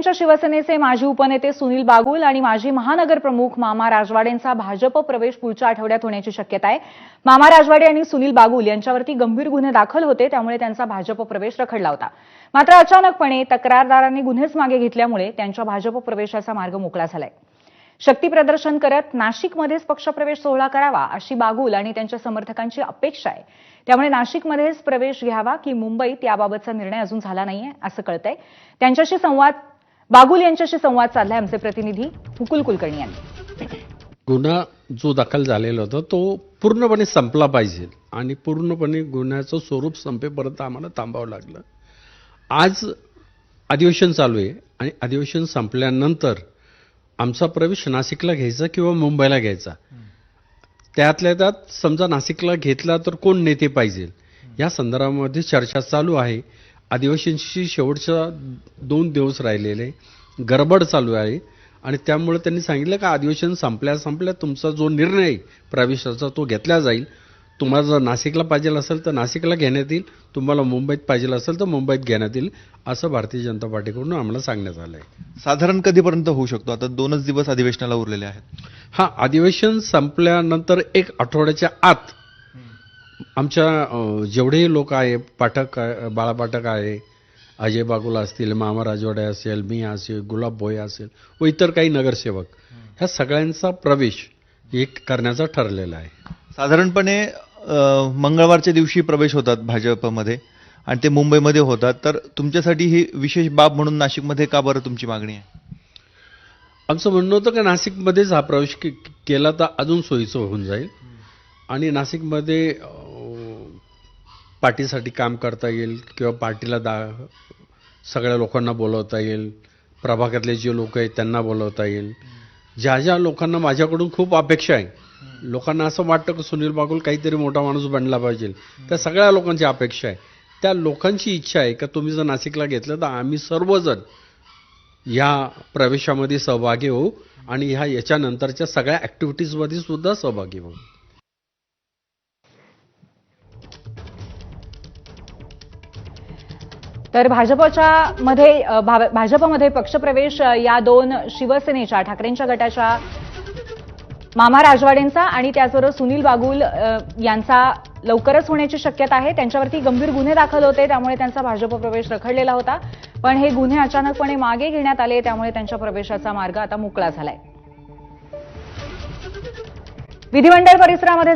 ठाकरेंच्या शिवसेनेचे माजी उपनेते सुनील बागुल आणि माजी महानगरप्रमुख मामा राजवाडेंचा भाजप प्रवेश पुढच्या आठवड्यात होण्याची शक्यता आहे। मामा राजवाडे आणि सुनील बागुल यांच्यावरती गंभीर गुन्हे दाखल होते, त्यामुळे त्यांचा भाजप प्रवेश रखडला होता। मात्र अचानकपणे तक्रारदारांनी गुन्हेच मागे घेतल्यामुळे त्यांच्या भाजप प्रवेशाचा मार्ग मोकळा झालाय। शक्ती प्रदर्शन करत नाशिकमध्येच पक्षप्रवेश सोहळा करावा अशी बागुल आणि त्यांच्या समर्थकांची अपेक्षा आहे। त्यामुळे नाशिकमध्येच प्रवेश घ्यावा की मुंबईत याबाबतचा निर्णय अजून झाला नाहीये असं कळतंय। बागुल यांच्याशी संवाद साधलाय आमचे प्रतिनिधी मुकुल कुलकर्णी यांनी। गुन्हा जो दाखल झालेला होता तो पूर्णपणे संपला पाहिजे आणि पूर्णपणे गुन्ह्याचं स्वरूप संपेपर्यंत आम्हाला थांबावं लागलं। आज अधिवेशन चालू आहे आणि अधिवेशन संपल्यानंतर आमचा प्रवेश नाशिकला घ्यायचा किंवा मुंबईला घ्यायचा, त्यातल्या त्यात समजा नाशिकला घेतला तर कोण नेते पाहिजे या संदर्भामध्ये चर्चा चालू आहे। अधिवेशनची शेवटच्या 2 दिवस राहिलेले गडबड चालू आहे आणि त्यामुळे त्यांनी सांगितलं का अधिवेशन संपल्या तुमचा जो निर्णय आहे प्रवेशाचा तो घेतला जाईल। तुम्हाला जर नाशिकला पाहिजे असेल तर नाशिकला घेण्यात येईल, तुम्हाला मुंबईत पाहिजे असेल तर मुंबईत घेण्यात येईल, असं भारतीय जनता पार्टीकडून आम्हाला सांगण्यात आलं आहे। साधारण कधीपर्यंत होऊ शकतो? आता 2च दिवस अधिवेशनाला उरलेले आहेत। हा, अधिवेशन संपल्यानंतर 1 आठवड्याच्या आत आमच्या जेवढेही लोक आहे, पाठक बाळा पाठक आहे, अजय बागुल असतील, मामा राजवाडे असेल, मी असेल, गुलाब भोये असेल व इतर काही नगरसेवक, ह्या सगळ्यांचा प्रवेश एक करण्याचा ठरलेला आहे। साधारणपणे मंगळवारच्या दिवशी प्रवेश होतात भाजपमध्ये आणि ते मुंबईमध्ये होतात, तर तुमच्यासाठी ही विशेष बाब म्हणून नाशिकमध्ये का बरं तुमची मागणी आहे? आमचं म्हणणं होतं की नाशिकमध्येच हा प्रवेश केला तर अजून सोयीचं होऊन जाईल आणि नाशिकमध्ये पार्टीसाठी काम करता येईल किंवा पार्टीला सगळ्या लोकांना बोलवता येईल, प्रभागातले जे लोक आहेत त्यांना बोलवता येईल। ज्या लोकांना माझ्याकडून खूप अपेक्षा आहे, लोकांना असं वाटतं की सुनील बागुल काहीतरी मोठा माणूस बनला पाहिजे, त्या सगळ्या लोकांची अपेक्षा आहे। त्या लोकांची इच्छा आहे का तुम्ही जर नाशिकला घेतलं तर आम्ही सर्वजण या प्रवेशामध्ये सहभागी होऊ आणि याच्यानंतरच्या सगळ्या ॲक्टिव्हिटीजमध्ये सुद्धा सहभागी होऊ। तर भाजपमध्ये पक्षप्रवेश या 2 शिवसेनेच्या ठाकरेंच्या गटाच्या मामा राजवाडेंचा आणि त्याचबरोबर सुनील बागुल यांचा लवकरच होण्याची शक्यता आहे। त्यांच्यावरती गंभीर गुन्हे दाखल होते, त्यामुळे त्यांचा भाजप प्रवेश रखडलेला होता, पण हे गुन्हे अचानकपणे मागे घेण्यात आले, त्यामुळे त्यांच्या प्रवेशाचा मार्ग आता मोकळा झालाय। विधिमंडळ परिसरामध्ये